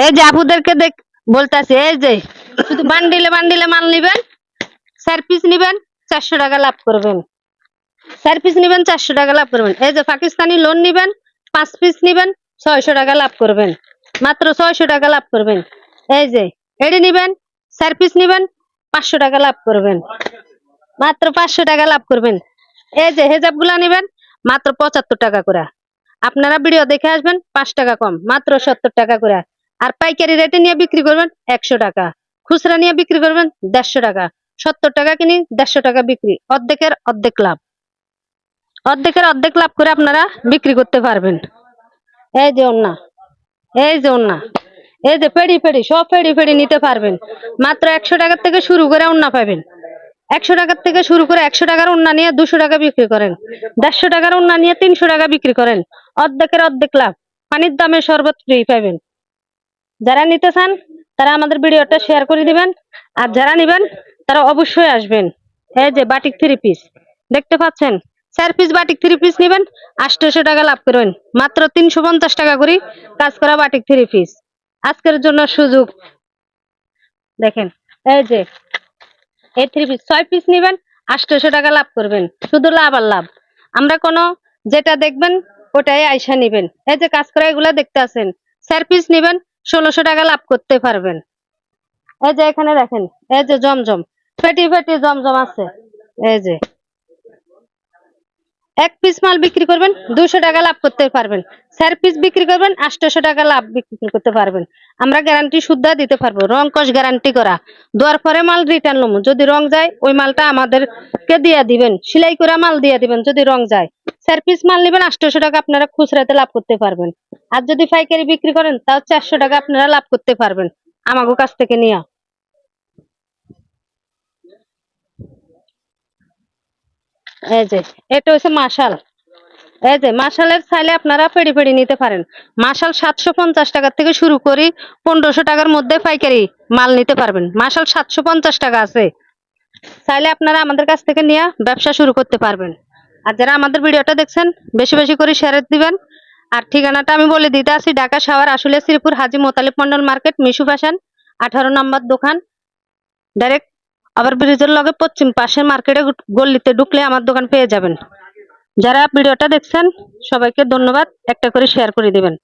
এই যে আপুদেরকে বলতেছি, এই যে শুধু বান্ডিলে বান্ডিলে মাল নিবেন, 4 পিস নিবেন, 400 টাকা লাভ করবেন। 4 পিস নিবেন, 400 টাকা লাভ করবেন। এই যে পাকিস্তানি লোন নিবেন, 5 পিস নিবেন, 600 টাকা লাভ করবেন। মাত্র 600 টাকা লাভ করবেন। এই যে এডি নিবেন, 4 পিস নিবেন, 500 টাকা লাভ করবেন। মাত্র 500 টাকা লাভ করবেন। এই যে হেজাব গুলা নিবেন, মাত্র 75 টাকা করে। আপনারা ভিডিও দেখে আসবেন, 5 টাকা কম, মাত্র 70 টাকা করে। আর পাইকারি রেটে নিয়ে বিক্রি করবেন 100 টাকা, খুচরা নিয়ে বিক্রি করবেন 150 টাকা। 70 টাকা কিনি, 150 টাকা বিক্রি, অর্ধেকের অর্ধেক লাভ। অর্ধেকের অর্ধেক লাভ করে আপনারা বিক্রি করতে পারবেন। এই যে ওন্না, এই যে ওন্না, এই যে ফেড়ি ফেড়ি সব ফেড়ি ফেড়ি নিতে পারবেন। মাত্র 100 টাকার থেকে শুরু করে ওন্না পাবেন। 100 টাকার থেকে শুরু করে 100 টাকার ওন্না নিয়ে 200 টাকা বিক্রি করেন, 150 টাকার ওন্না নিয়ে 300 টাকা বিক্রি করেন, অর্ধেকের অর্ধেক লাভ। পানির দামে শরবত ফ্রি পাবেন। যারা নিতে চান তারা আমাদের ভিডিওটা শেয়ার করে দিবেন, আর যারা নিবেন তারা অবশ্যই আসবেন। এই যে বাটিক 3 পিস দেখতে পাচ্ছেন, 4 পিস বাটিক 3 পিস নিবেন, 800 টাকা লাভ করবেন। মাত্র 350 টাকা করে কাজ করা বাটিক 3 পিস। আজকের জন্য সুযোগ দেখেন। এই যে এই 3 পিস 6 পিস নিবেন, 800 টাকা লাভ করবেন। শুধু লাভ আর লাভ। আমরা কোনো যেটা দেখবেন ওটাই আইসা নিবেন। এই যে কাজ করা এগুলা দেখতে আছেন, 4 পিস নিবেন, 1600 টাকা লাভ করতে পারবেন। এই যে এখানে দেখেন, এই যে জমজম ফেটি ফেটি জমজম আছে। এই যে 1 পিস মাল বিক্রি করবেন, 200 টাকা লাভ করতে পারবেন। 4 পিস বিক্রি করবেন, 800 টাকা লাভ বিক্রি করতে পারবেন। আমরা গ্যারান্টি শুদ্ধা দিতে পারবো, রং কস গ্যারান্টি করা। দেওয়ার পরে মাল রিটার্ন লম, যদি রং যায় ওই মালটা আমাদেরকে দিয়ে দিবেন, সেলাই করা মাল দিয়ে দিবেন যদি রং যায়। 4 পিস মাল নেবেন, 800 টাকা আপনারা খুচরাতে লাভ করতে পারবেন। আর যদি পাইকারি বিক্রি করেন তাও 400 টাকা আপনারা লাভ করতে পারবেন আমাগো কাছ থেকে নিয়ে। এই যে এটা হচ্ছে মাশাল। এই যে মাশালের চাইলে আপনারা ফেড়ি ফেড়ি নিতে পারেন। মাশাল 750 টাকা থেকে শুরু করি 1500 টাকার মধ্যে পাইকারি মাল নিতে পারবেন। মাশাল 750 টাকা আছে, চাইলে আপনারা আমাদের কাছ থেকে নিয়ে ব্যবসা শুরু করতে পারবেন। আর যারা আমাদের ভিডিওটা দেখছেন বেশি বেশি করে শেয়ার দিবেন। আর ঠিকানাটা আমি বলে দিতে আছি, ঢাকা সাভার আসলে শ্রীপুর হাজী মোতালিব মন্ডল মার্কেট, মিশু ফ্যাশন, 18 নম্বর দোকান। ডাইরেক্ট আবার ব্রিজের লগে পশ্চিম পাশে মার্কেটে গল্লিতে ঢুকলে আমার দোকান পেয়ে যাবেন। যারা ভিডিওটা দেখছেন সবাইকে ধন্যবাদ, একটা করে শেয়ার করে দিবেন।